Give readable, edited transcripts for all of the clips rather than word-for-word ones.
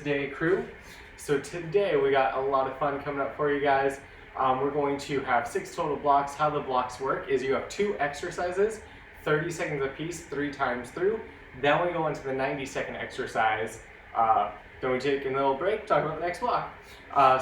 Day crew. So today we got a lot of fun coming up for you guys. We're going to have 6 total blocks. How the blocks work is you have 2 exercises, 30 seconds a piece, 3 times through. Then we go into the 90-second exercise. Then we take a little break, talk about the next block.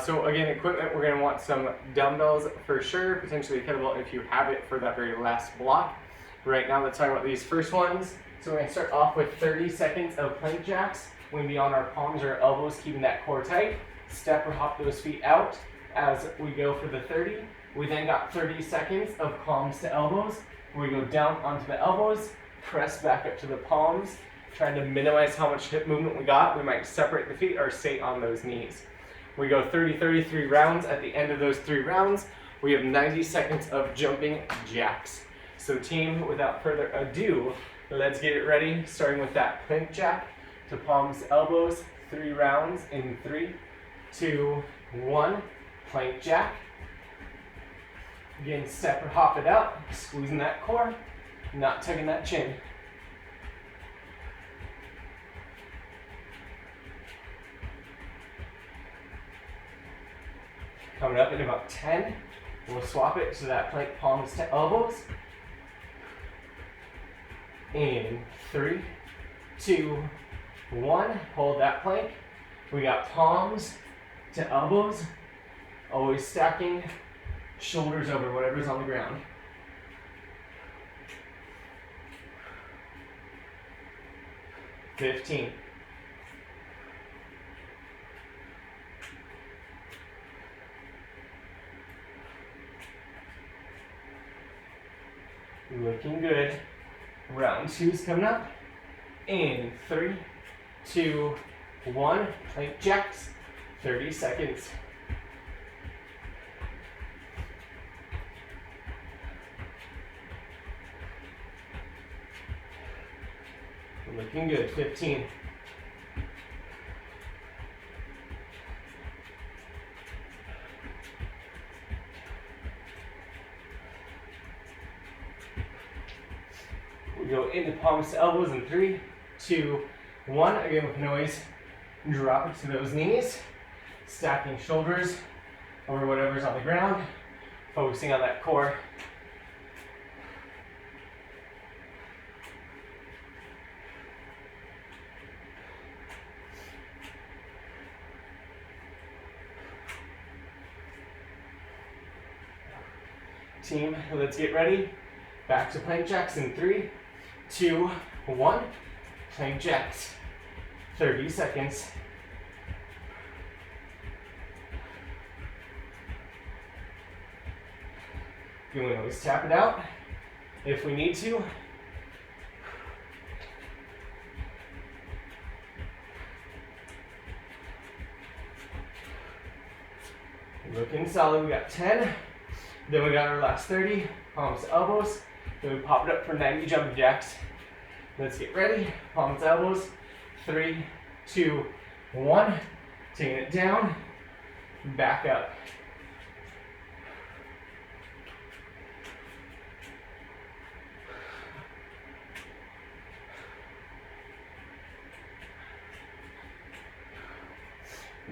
So again, equipment, we're going to want some dumbbells for sure, potentially a kettlebell if you have it for that very last block. Right now, let's talk about these first ones. So we're going to start off with 30 seconds of plank jacks. We're going to be on our palms or elbows, keeping that core tight. Step or hop those feet out as we go for the 30. We then got 30 seconds of palms to elbows. We go down onto the elbows, press back up to the palms, trying to minimize how much hip movement we got. We might separate the feet or stay on those knees. We go 33 rounds. At the end of those 3 rounds, we have 90 seconds of jumping jacks. So team, without further ado, let's get it ready, starting with that plank jack to palms to elbows, 3 rounds in 3, 2, 1, plank jack. Again, step or hop it out, squeezing that core, not tugging that chin. Coming up in about 10, we'll swap it to that plank palms to elbows. In 3, 2, 1, hold that plank. We got palms to elbows, always stacking shoulders over whatever's on the ground. $15. Looking good. Round 2's coming up. In 3, 2, 1, plank jacks, 30 seconds. Looking good, 15. We go into palms to elbows in 3, 2, 1. Again, we can always drop it to those knees, stacking shoulders over whatever's on the ground, focusing on that core. Team, let's get ready. Back to plank jacks in 3, 2, 1. Plank jacks. 30 seconds. You can always tap it out if we need to. Looking solid. We got 10. Then we got our last 30. Palms to elbows. Then we pop it up for 90 jumping jacks. Let's get ready. Palms to elbows. 3, 2, 1. Taking it down. Back up.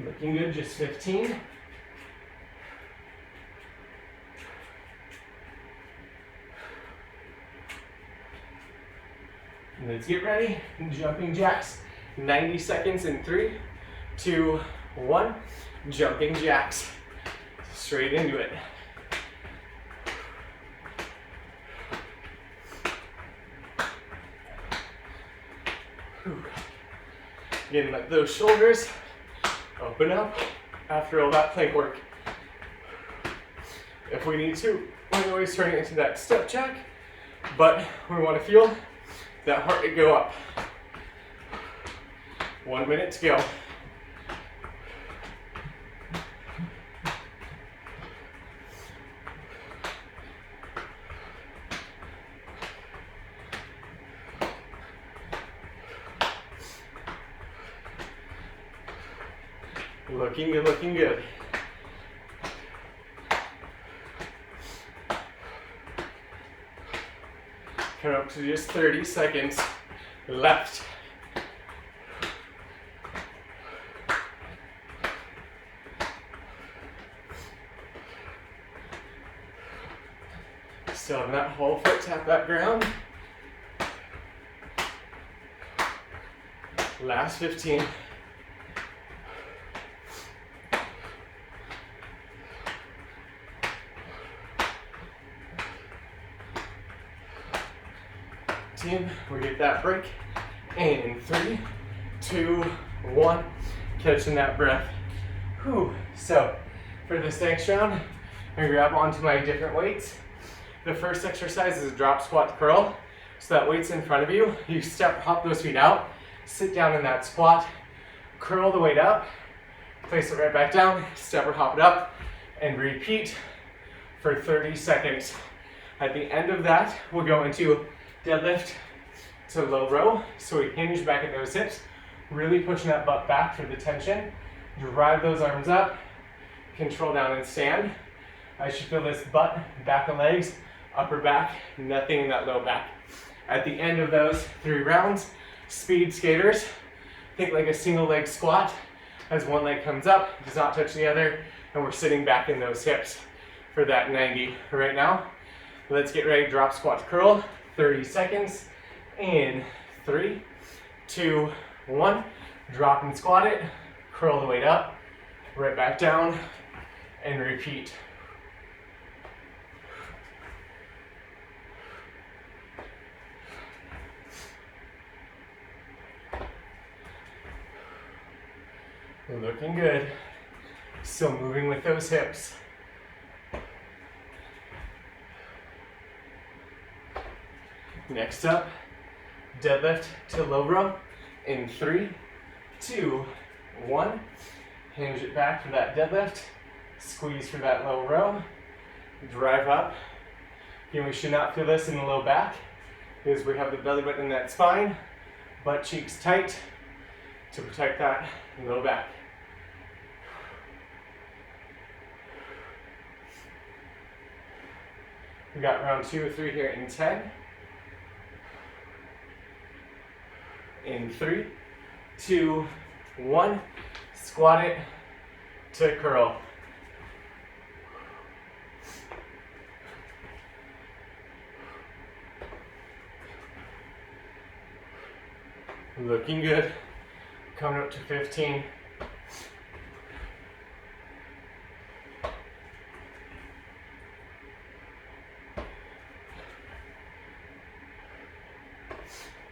Looking good, just 15. Let's get ready. Jumping jacks. 90 seconds in 3, 2, 1. Jumping jacks. Straight into it. Again, let those shoulders open up after all that plank work. If we need to, we can always turn it into that step jack, but we want to feel that heart rate go up. 1 minute to go. Looking good, looking good. Come up to just 30 seconds left. Still having that whole foot tap that ground. Last 15. Team, we get that break. In 3, 2, 1. Catching that breath. Whew. So, for this next round, I'm gonna grab onto my different weights. The first exercise is a drop squat curl. So that weight's in front of you. You step, hop those feet out, sit down in that squat, curl the weight up, place it right back down, step or hop it up, and repeat for 30 seconds. At the end of that, we'll go into deadlift to low row. So we hinge back at those hips, really pushing that butt back for the tension. Drive those arms up, control down and stand. I should feel this butt, back of legs, upper back, nothing in that low back. At the end of those 3 rounds, speed skaters. Think like a single leg squat as one leg comes up, does not touch the other, and we're sitting back in those hips for that 90 right now. Let's get ready, drop squat to curl, 30 seconds. In 3, 2, 1. Drop and squat it, curl the weight up, right back down, and repeat. Looking good. Still moving with those hips. Next up, deadlift to low row in 3, 2, 1. Hinge it back for that deadlift. Squeeze for that low row. Drive up. Again, we should not feel this in the low back because we have the belly button in that spine. Butt cheeks tight to protect that low back. We got round 2 or 3 here in 10. In 3, 2, 1. Squat it to curl. Looking good. Coming up to 15.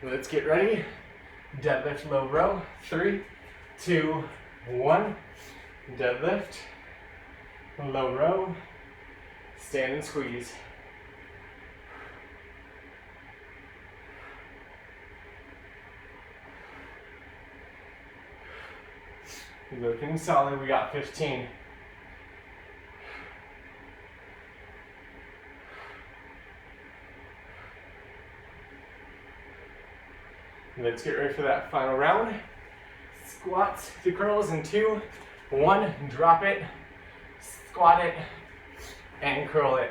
Let's get ready. Deadlift low row. 3, 2, 1. Deadlift. Low row. Stand and squeeze. Looking solid. We got 15. Let's get ready for that final round. Squats to curls in 2, 1. Drop it, squat it, and curl it.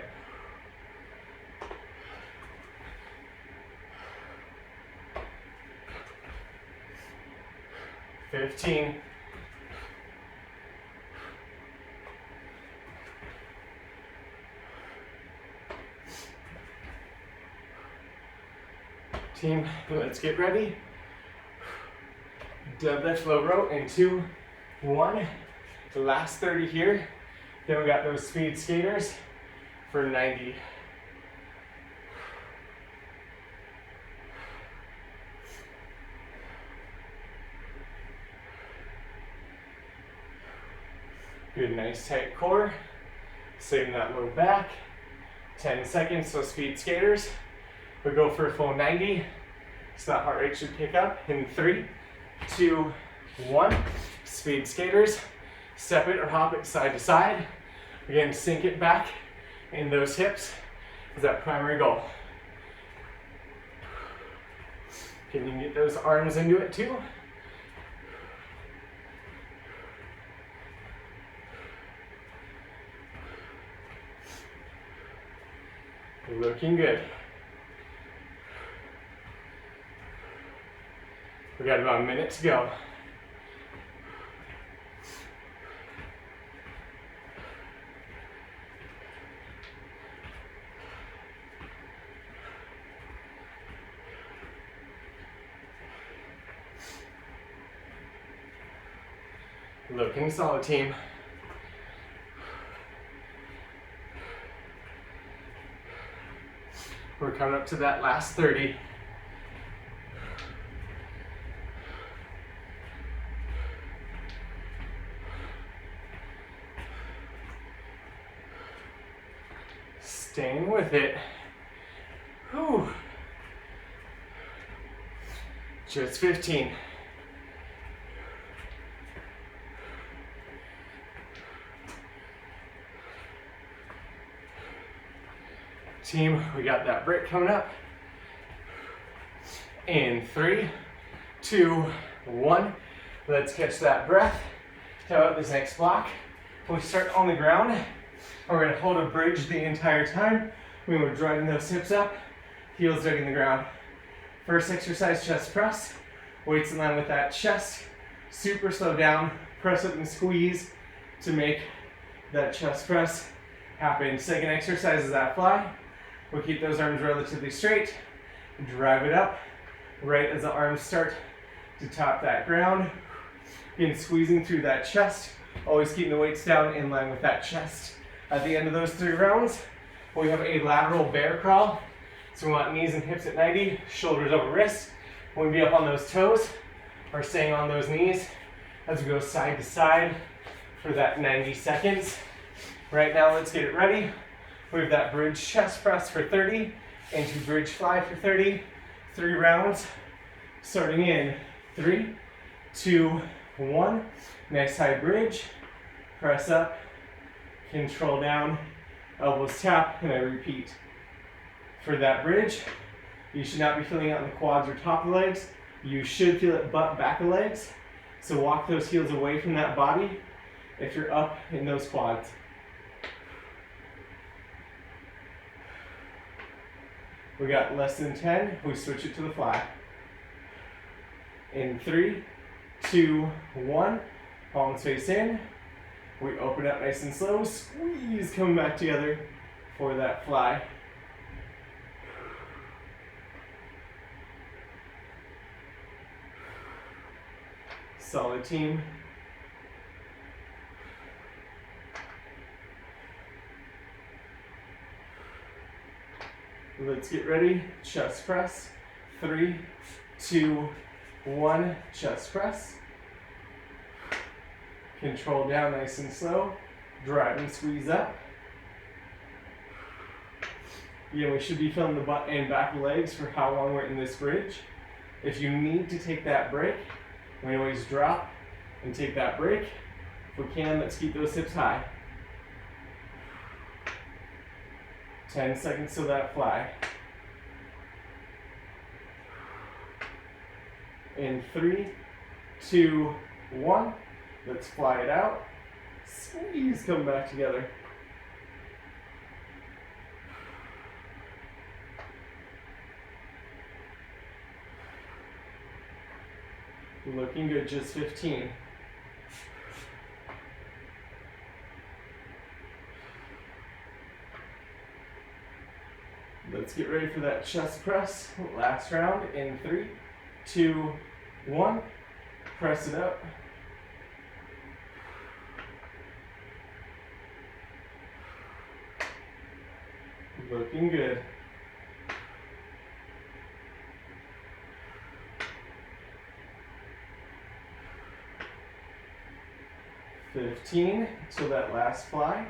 $15. Team, let's get ready. Deadlift low row in 2, 1. The last 30 here. Then we got those speed skaters for 90. Good, nice tight core. Saving that low back. 10 seconds, so speed skaters. We go for a full 90. So that heart rate should pick up in 3, 2, 1. Speed skaters. Step it or hop it side to side. Again, sink it back in those hips is that primary goal. Can you get those arms into it too? Looking good. We got about a minute to go. Looking solid, team. We're coming up to that last 30. Staying with it. Whew. Just 15. Team, we got that break coming up. In 3, 2, 1. Let's catch that breath. How about this next block? We start on the ground. We're going to hold a bridge the entire time. We're driving those hips up, heels digging the ground. First exercise, chest press. Weights in line with that chest. Super slow down. Press up and squeeze to make that chest press happen. Second exercise is that fly. We'll keep those arms relatively straight. Drive it up right as the arms start to top that ground. Again, squeezing through that chest. Always keeping the weights down in line with that chest. At the end of those 3 rounds, we have a lateral bear crawl. So we want knees and hips at 90, shoulders over wrists. We'll be up on those toes or staying on those knees as we go side to side for that 90 seconds. Right now, let's get it ready. We have that bridge chest press for 30, into bridge fly for 30. 3 rounds, starting in 3, 2, 1. Nice high bridge, press up, control down, elbows tap, and I repeat. For that bridge, you should not be feeling it on the quads or top of the legs. You should feel it butt back of legs. So walk those heels away from that body if you're up in those quads. We got less than 10, we switch it to the fly. In 3, 2, 1, palms face in. We open up nice and slow, squeeze, coming back together for that fly. Solid, team. Let's get ready. Chest press. 3, 2, 1. Chest press. Control down nice and slow. Drive and squeeze up. Yeah, we should be feeling the butt and back legs for how long we're in this bridge. If you need to take that break, we always drop and take that break. If we can, let's keep those hips high. 10 seconds to that fly. In 3, 2, 1. Let's fly it out. Squeeze, come back together. Looking good, just 15. Let's get ready for that chest press. Last round in 3, 2, 1. Press it up. Looking good. $15 till that last fly.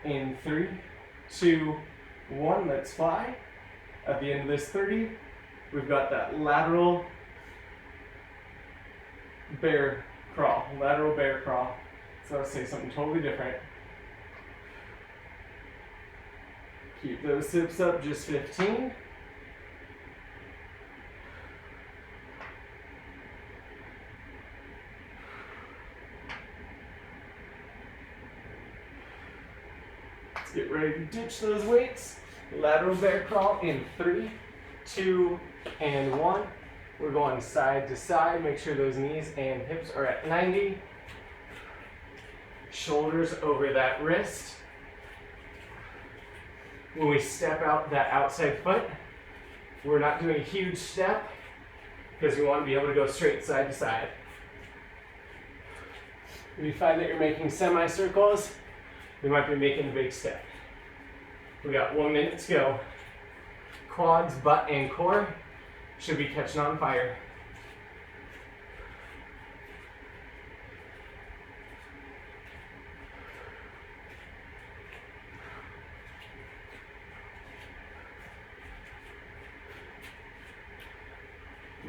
In 3, 2, 1, let's fly. At the end of this 30, we've got that lateral bear crawl. Lateral bear crawl. So let's say something totally different. Keep those hips up, just 15. Get ready to ditch those weights. Lateral bear crawl in 3, 2, and 1. We're going side to side. Make sure those knees and hips are at 90. Shoulders over that wrist. When we step out that outside foot, We're not doing a huge step because we want to be able to go straight side to side. If you find that you're making semicircles, you might be making a big step. We got 1 minute to go. Quads, butt, and core should be catching on fire.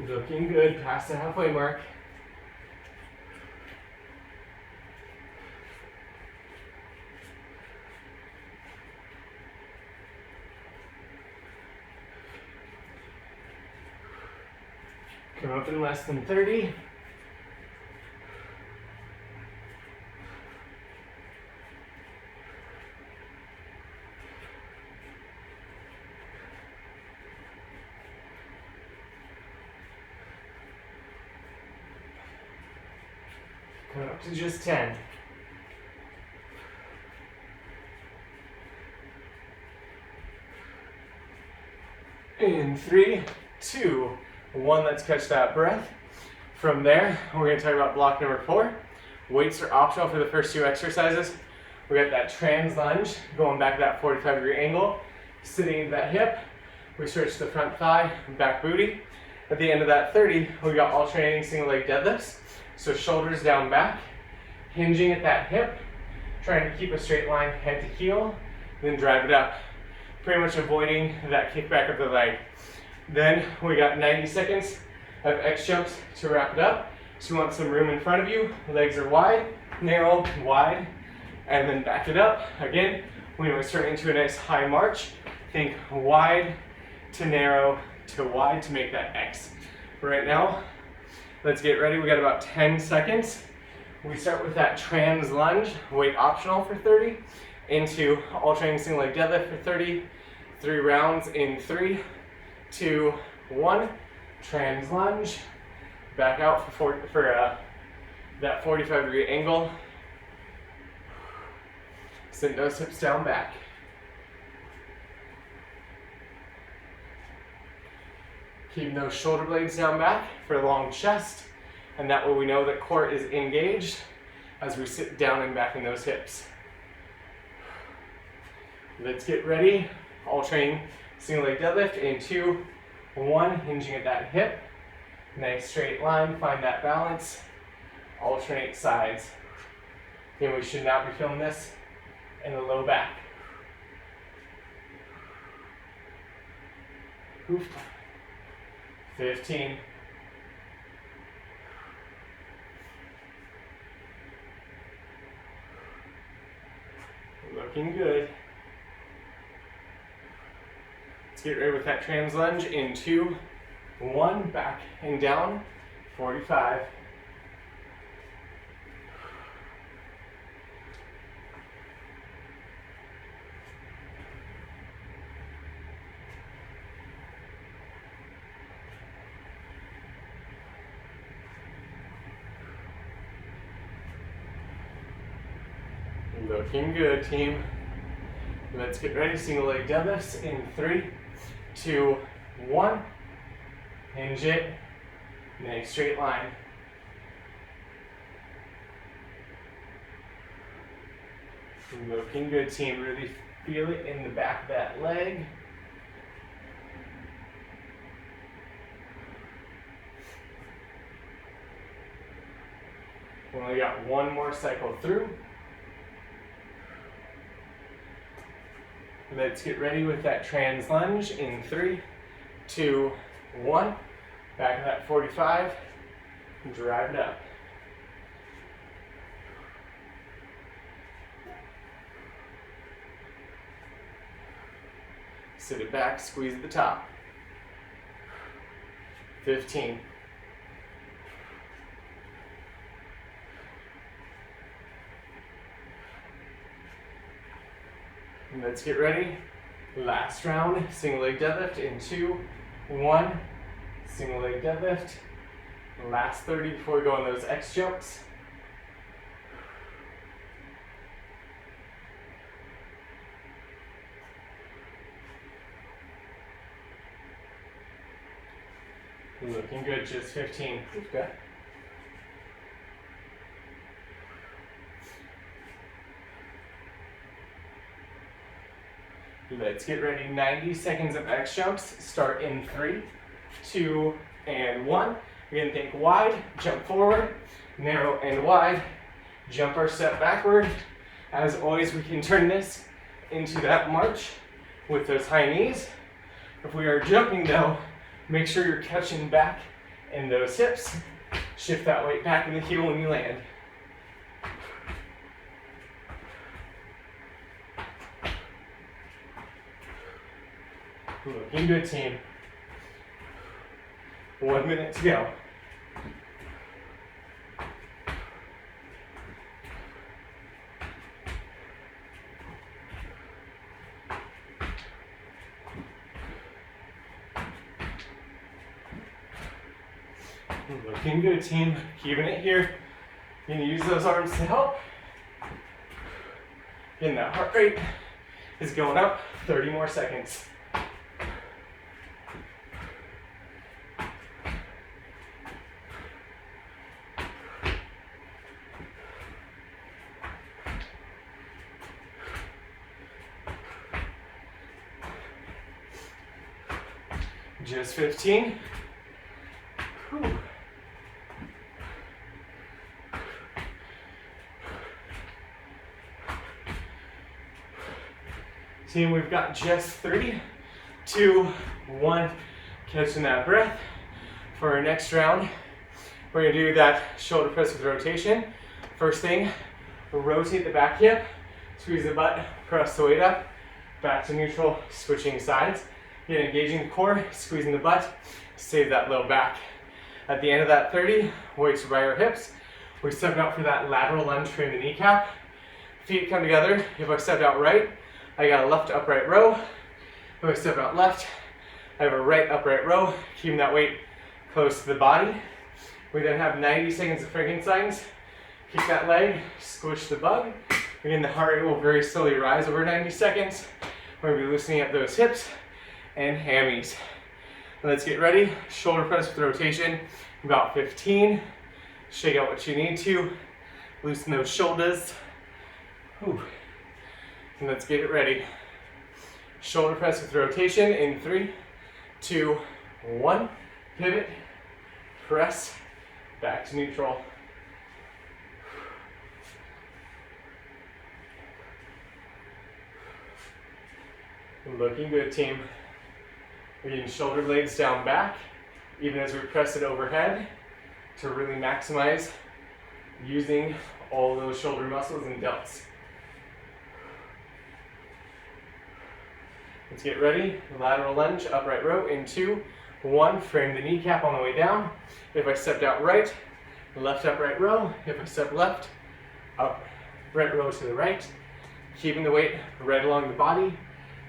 Looking good, past the halfway mark. Come up in less than 30. Come up to just 10. In 3, 2, 1, let's catch that breath. From there, we're going to talk about block number 4. Weights are optional for the first 2 exercises. We got that trans lunge, going back to that 45-degree angle, sitting into that hip. We stretch the front thigh, back booty. At the end of that 30, we got alternating single leg deadlifts. So shoulders down back, hinging at that hip, trying to keep a straight line head to heel, then drive it up. Pretty much avoiding that kick back of the leg. Then we got 90 seconds of X jumps to wrap it up. So you want some room in front of you, legs are wide, narrow, wide, and then back it up. Again, when we start into a nice high march, think wide to narrow to wide to make that X. Right now, let's get ready. We got about 10 seconds. We start with that trans lunge, weight optional for 30, into alternating single leg deadlift for 30, 3 rounds in 3, 2, 1, trans lunge, back out for that 45-degree angle. Send those hips down back. Keep those shoulder blades down back for a long chest, and that way we know that core is engaged as we sit down and back in those hips. Let's get ready. Alternating single leg deadlift in 2, 1, hinging at that hip. Nice straight line, find that balance. Alternate sides. Again, we should not be feeling this in the low back. Oof. 15. Looking good. Let's get ready with that trans lunge in 2, 1, back and down, 45. Looking good, team. Let's get ready. Single leg deadlifts in 3, 2, 1. Hinge it. Nice straight line. Looking good, team. Really feel it in the back of that leg. We only got 1 more cycle through. Let's get ready with that trans lunge in 3, 2, 1. Back to that 45. Drive it up. Sit it back, squeeze at the top. 15. Let's get ready. Last round, single leg deadlift in 2, 1. Single leg deadlift. Last 30 before we go on those X jumps. Looking good, just 15. Okay. Let's get ready. 90 seconds of X jumps. Start in 3, 2, and 1. We're gonna think wide, jump forward, narrow and wide, jump our step backward. As always, we can turn this into that march with those high knees. If we are jumping though, make sure you're catching back in those hips. Shift that weight back in the heel when you land. Looking good, team. 1 minute to go. Looking good, team. Keeping it here. You're gonna use those arms to help. Getting that heart rate is going up. 30 more seconds. Just 15. Whew. Team, we've got just 3, 2, 1. Catching that breath. For our next round, we're gonna do that shoulder press with rotation. First thing, rotate the back hip, squeeze the butt, press the weight up, back to neutral, switching sides. Again, engaging the core, squeezing the butt, save that low back. At the end of that 30, weights by our hips. We step out for that lateral lunge from the kneecap. Feet come together. If I step out right, I got a left upright row. If I step out left, I have a right upright row, keeping that weight close to the body. We then have 90 seconds of Frankensteins. Kick that leg, squish the bug. Again, the heart rate will very slowly rise over 90 seconds. We're gonna be loosening up those hips and hammies. Let's get ready. Shoulder press with rotation, about 15. Shake out what you need to. Loosen those shoulders. Whew. And let's get it ready. Shoulder press with rotation in 3, 2, 1. Pivot, press, back to neutral. Looking good, team. We're getting shoulder blades down back, even as we press it overhead, to really maximize using all those shoulder muscles and delts. Let's get ready. Lateral lunge, upright row in 2, 1. Frame the kneecap on the way down. If I stepped out right, left upright row. If I step left, upright row to the right. Keeping the weight right along the body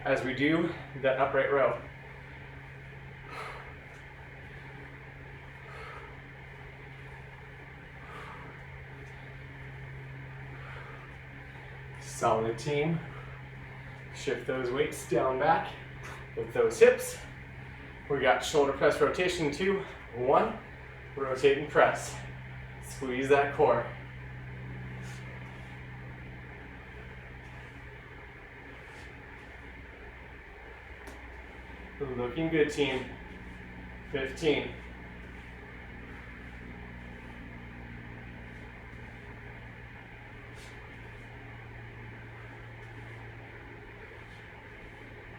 as we do that upright row. Solid, team. Shift those weights down back with those hips. We got shoulder press rotation 2, 1. Rotate and press. Squeeze that core. Looking good, team. 15.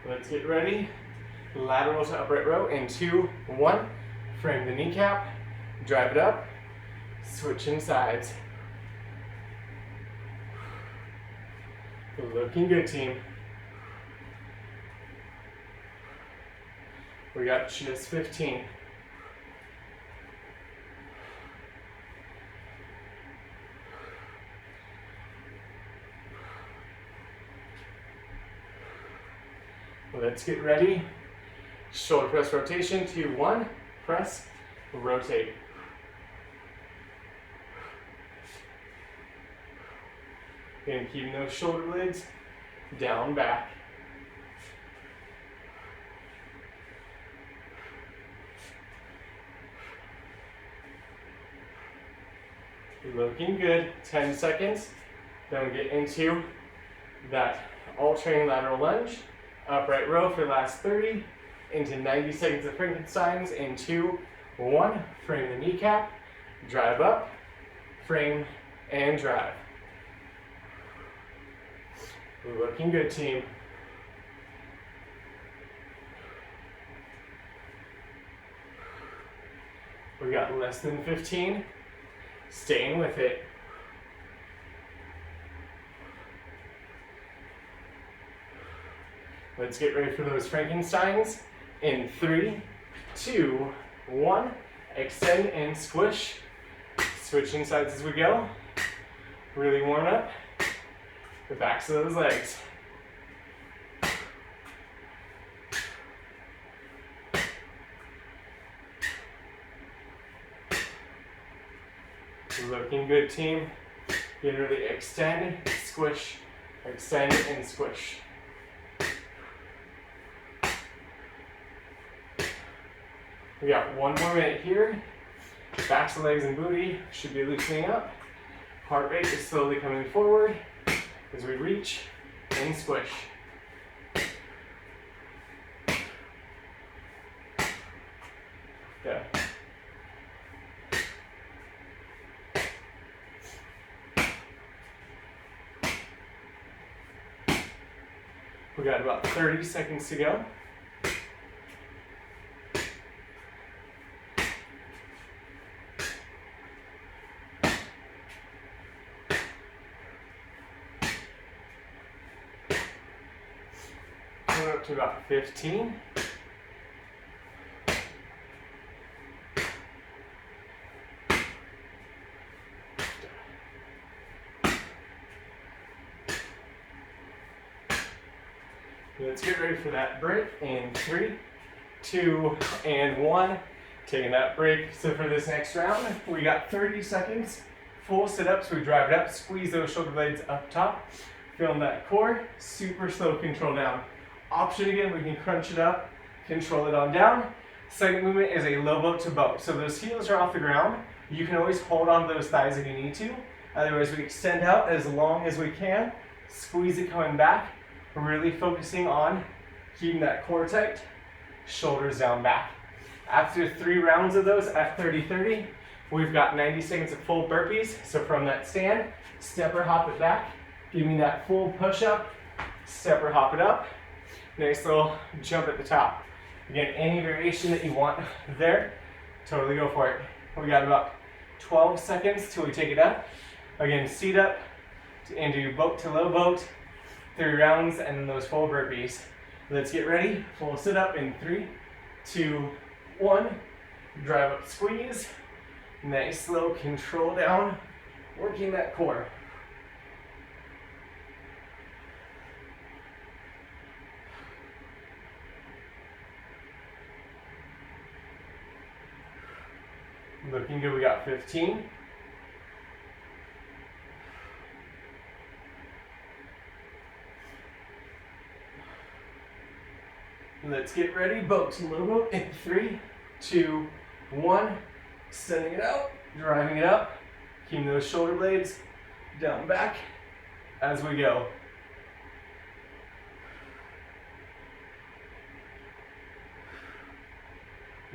Let's get ready. Lateral to upright row in 2, 1. Frame the kneecap, drive it up, switching sides. Looking good, team. We got just 15. Let's get ready. Shoulder press rotation, 2, 1. Press, rotate. Again, keeping those shoulder blades down back. Looking good. 10 seconds. Then we get into that alternating lateral lunge. Upright row for the last 30. Into 90 seconds of Frankensteins in 2, 1. Frame the kneecap. Drive up. Frame and drive. Looking good, team. We got less than 15. Staying with it. Let's get ready for those Frankensteins. In 3, 2, 1. Extend and squish. Switching sides as we go. Really warm up the backs of those legs. Looking good, team. You can really extend, squish, extend and squish. We got 1 more minute here. Backs of legs and booty should be loosening up. Heart rate is slowly coming forward as we reach and squish. Good. We got about 30 seconds to go. We're up to about 15. Let's get ready for that break in 3, 2, and 1. Taking that break. So for this next round, we got 30 seconds. Full sit-ups. We drive it up, squeeze those shoulder blades up top. Feeling that core. Super slow control down. Option again, we can crunch it up, control it on down. Second movement is a low boat to boat. So those heels are off the ground. You can always hold on to those thighs if you need to. Otherwise, we extend out as long as we can. Squeeze it coming back. Really focusing on keeping that core tight, shoulders down back. After 3 rounds of those at 30-30, we've got 90 seconds of full burpees. So from that stand, step or hop it back. Give me that full push up, step or hop it up. Nice little jump at the top. Again, any variation that you want there, totally go for it. We got about 12 seconds till we take it up. Again, seat up and do boat to low boat. 3 rounds and then those full burpees. Let's get ready. Full sit up in 3, 2, 1. Drive up, squeeze. Nice slow control down. Working that core. Looking good. We got 15. Let's get ready. Boat to low boat in 3, 2, 1. Sending it out, driving it up. Keeping those shoulder blades down back as we go.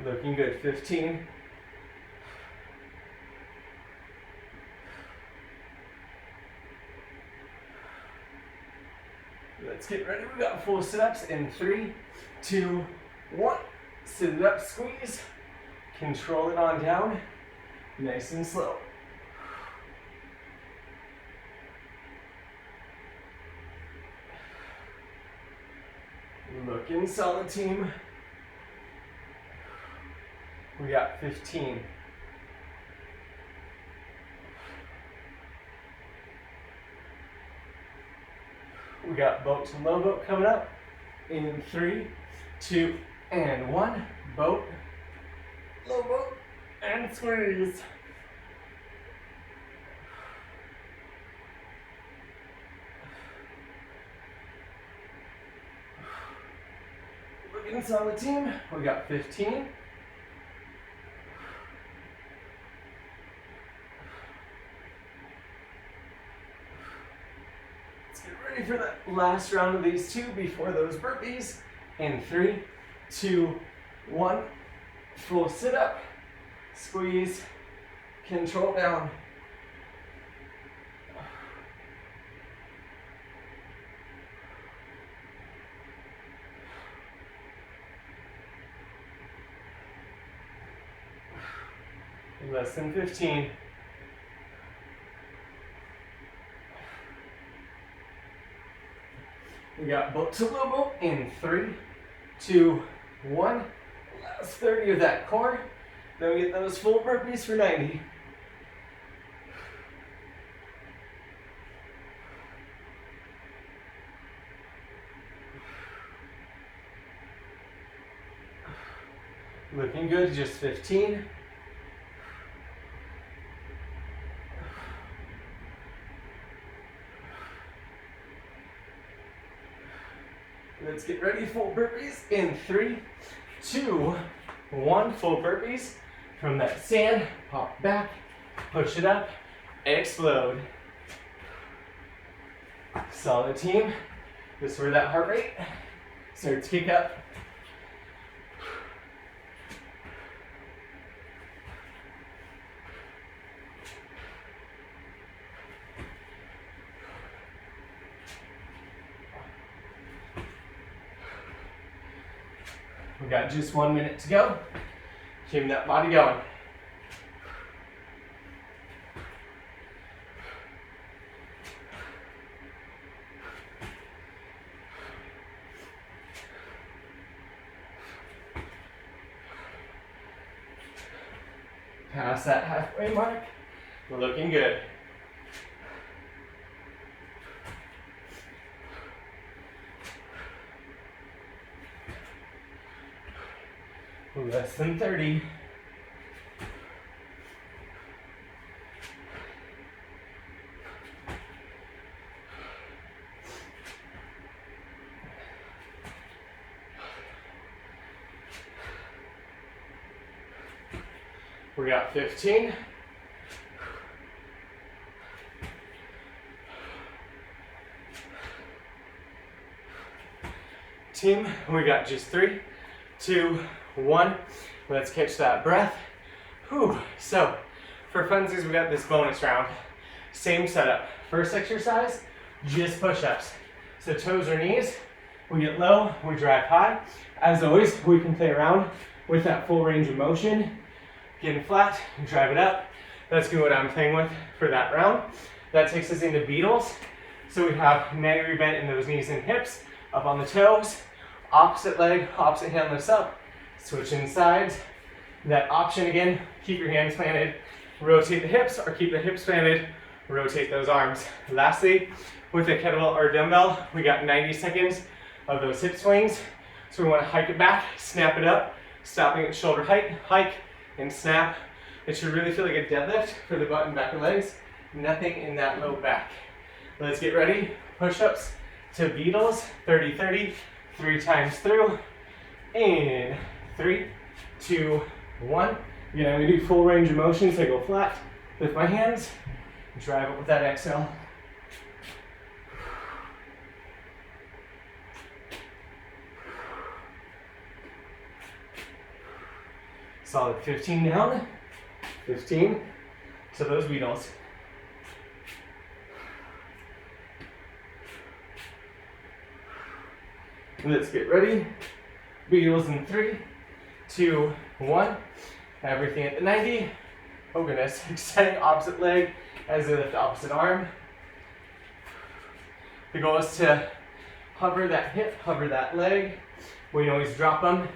Looking good. 15. Let's get ready. We got full sit-ups in 3, 2, 1. Sit it up, squeeze. Control it on down. Nice and slow. Looking solid, team. We got 15. We got boat to low boat coming up in 3, 2, and 1. Boat, low boat, and squeeze. Looking solid, team. We got 15. get ready for that last round of these two before those burpees. In 3, 2, 1. Full sit up, squeeze, control down. Less than 15. We got boat to lobo in 3, 2, 1. Last 30 of that core. Then we get those full burpees for 90. Looking good, just 15. Let's get ready, full burpees in 3, 2, 1. Full burpees from that stand. Pop back, push it up, explode. Solid team. This is where that heart rate starts to kick up. We got just 1 minute to go. Keep that body going. Past that halfway mark. We're looking good. Less than 30. We got 15. Team, we got just 3, 2, 1. Let's catch that breath. Whew. So, for funsies, we got this bonus round. Same setup. First exercise, just push-ups. So toes or knees, we get low, we drive high. As always, we can play around with that full range of motion. Getting flat, drive it up. That's good what I'm playing with for that round. That takes us into Beetles. So we have neck bent in those knees and hips, up on the toes, opposite leg, opposite hand lifts up. Switching sides. That option again, keep your hands planted, rotate the hips, or keep the hips planted, rotate those arms. Lastly, with a kettlebell or dumbbell, we got 90 seconds of those hip swings. So we want to hike it back, snap it up, stopping at shoulder height, hike, and snap. It should really feel like a deadlift for the butt and back of legs. Nothing in that low back. Let's get ready. Push-ups to Beetles, 30-30, 3 times through. In 3, 2, 1. Again, I'm going to do full range of motion, so I go flat with my hands. Drive it with that exhale. Solid 15 down. 15 to those Beetles. Let's get ready. Beetles in 3, 2, 1. Everything at the 90. Oh goodness. Extending opposite leg as I lift the opposite arm. The goal is to hover that hip, hover that leg. We can always drop them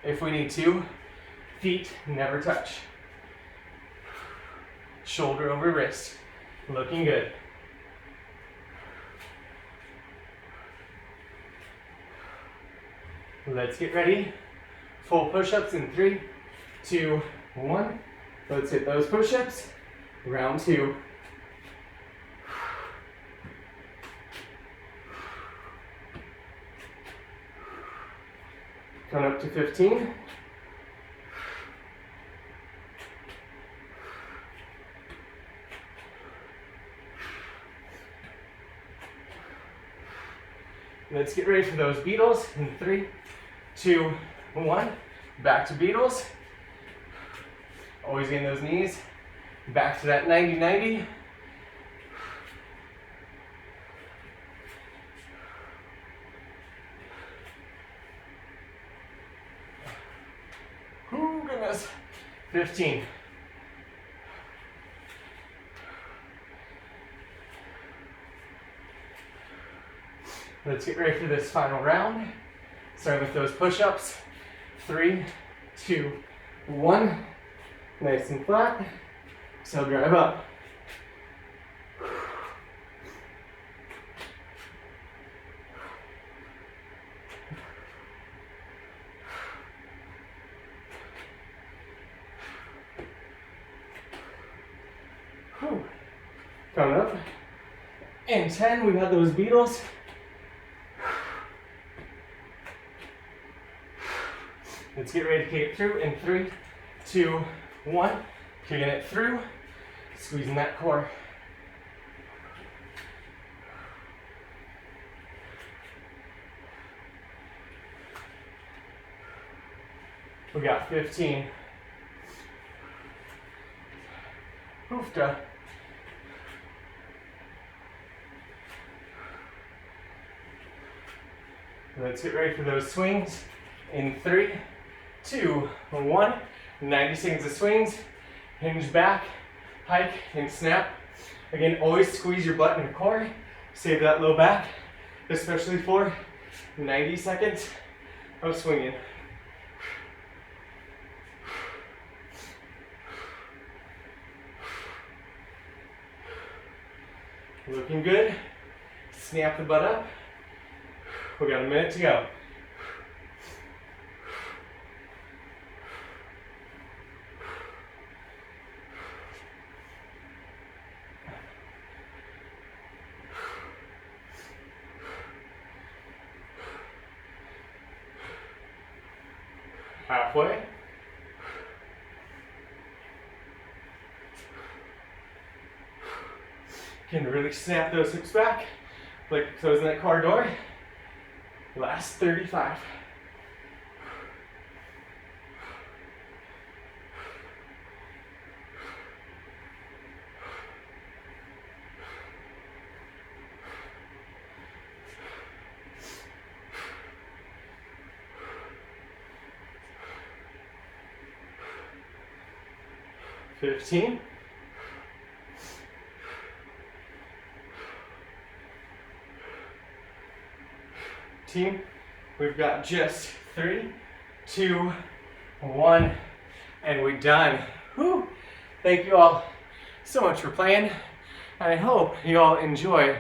if we need to. Feet never touch. Shoulder over wrist. Looking good. Let's get ready. Full push-ups in 3, 2, 1. Let's hit those push-ups. Round 2. Coming up to 15. Let's get ready for those Beetles in 3, 2, 1. Back to Beetles. Always getting those knees. Back to that 90-90. Oh, goodness. 15. Let's get ready for this final round. Starting with those push-ups. 3, 2, 1. Nice and flat. So drive up. Whew. Coming up. And 10, we got those Beetles. Let's get ready to kick it through in 3, 2, 1. Kicking it through, squeezing that core. We got 15. Hoofda. Let's get ready for those swings in 3, 2, 1. 90 seconds of swings. Hinge back, hike, and snap. Again, always squeeze your butt and your core. Save that low back, especially for 90 seconds of swinging. Looking good. Snap the butt up. We got a minute to go. Halfway. Can really snap those hips back, like closing that car door. Last 35. $15. Team, we've got just 3, 2, 1, and we're done. Whew. Thank you all so much for playing. I hope you all enjoy